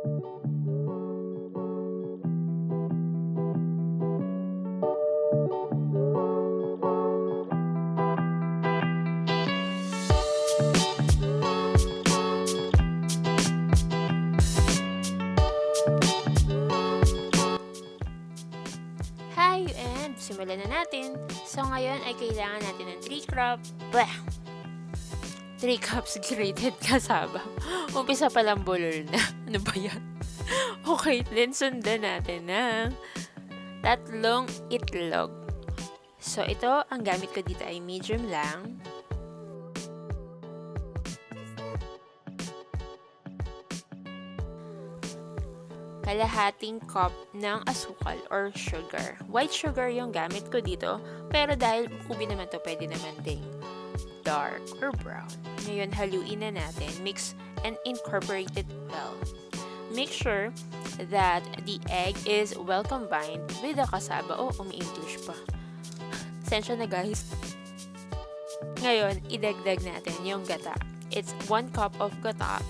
Hi, and simulan na natin. So ngayon ay kailangan natin ng 3 cups grated cassava. Umpisa palang bulol na. Ano ba yan? Okay, then sundan natin ng 3 itlog. So ito, ang gamit ko dito ay medium lang. Kalahating cup ng asukal or sugar. White sugar yung gamit ko dito, pero dahil ubi naman to, pwede naman ding dark or brown. Ngayon, haluin na natin, mix and incorporate it well. Make sure that the egg is well combined with the cassava. Oh, umi-English pa. Sensya na guys. Ngayon, idagdag natin yung gata. It's 1 cup of gata,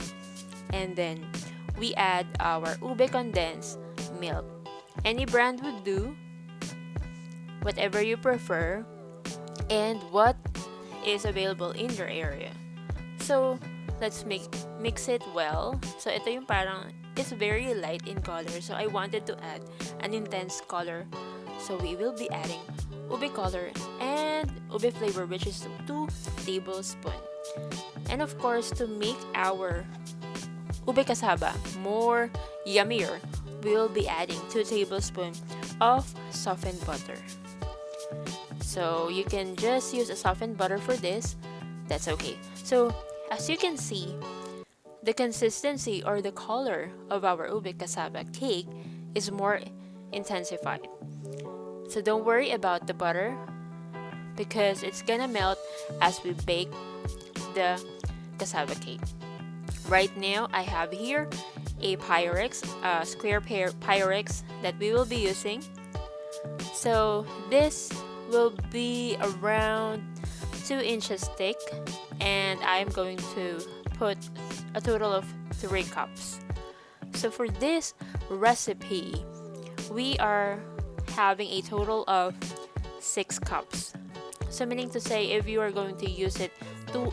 and then we add our ube condensed milk. Any brand would do, whatever you prefer, and what is available in your area. So, let's mix it well. So, ito yung parang, it's very light in color. So, I wanted to add an intense color. So, we will be adding ube color and ube flavor, which is 2 tablespoons. And of course, to make our ube cassava more yummier, we will be adding 2 tablespoons of softened butter. So you can just use a softened butter for this. That's okay. So as you can see, the consistency or the color of our ube cassava cake is more intensified. So don't worry about the butter because it's gonna melt as we bake the cassava cake. Right now, I have here a Pyrex, square Pyrex that we will be using. So this will be around 2 inches thick, and I'm going to put a total of 3 cups. So for this recipe, we are having a total of 6 cups. So meaning to say, if you are going to use it to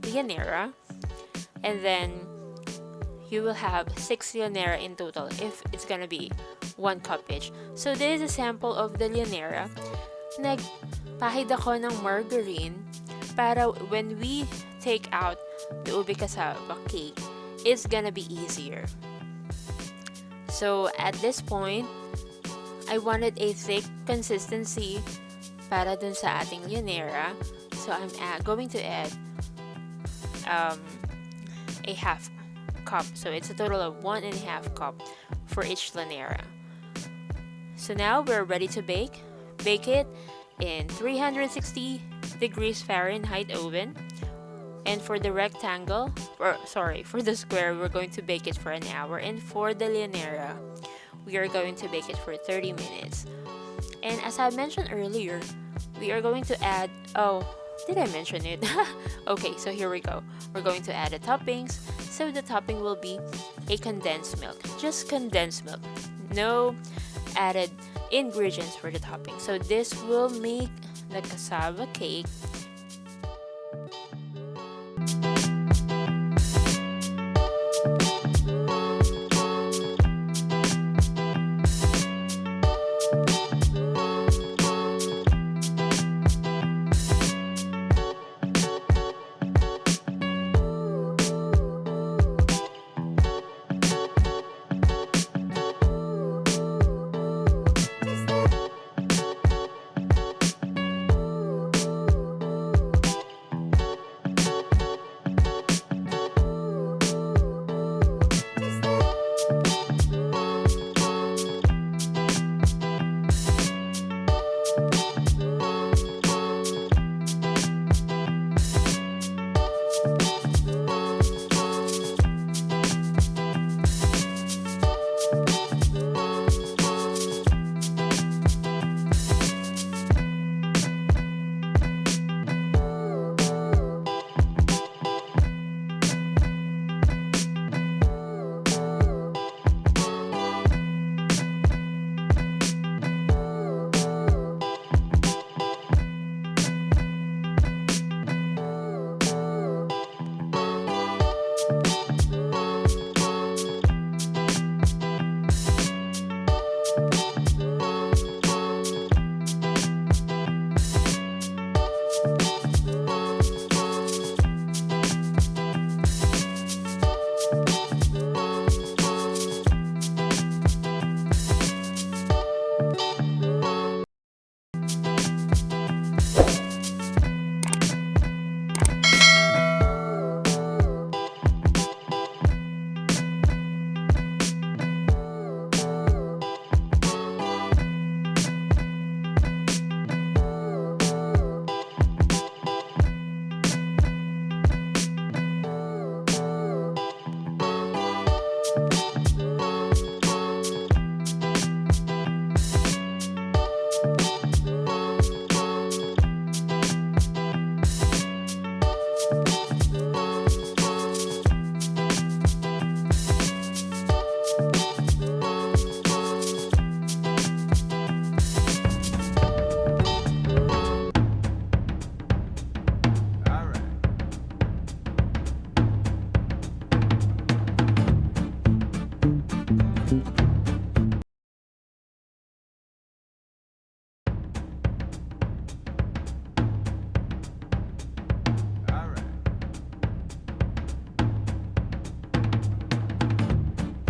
llanera, and then you will have 6 llanera in total if it's gonna be 1 cup each. So this is a sample of the llanera. Nagpahid ako ng margarine para when we take out the ube cassava cake, it's gonna be easier. So at this point, I wanted a thick consistency para dun sa ating llanera. So I'm going to add a half cup. So it's a total of 1.5 cup for each llanera. So now we're ready to bake. Bake it in 360 degrees Fahrenheit oven. And for the rectangle, for the square, we're going to bake it for an hour. And for the llanera, we are going to bake it for 30 minutes. And as I mentioned earlier, we are going to add, did I mention it? Okay, so here we go. We're going to add the toppings. So the topping will be a condensed milk. Just condensed milk. No added ingredients for the topping. So this will make the cassava cake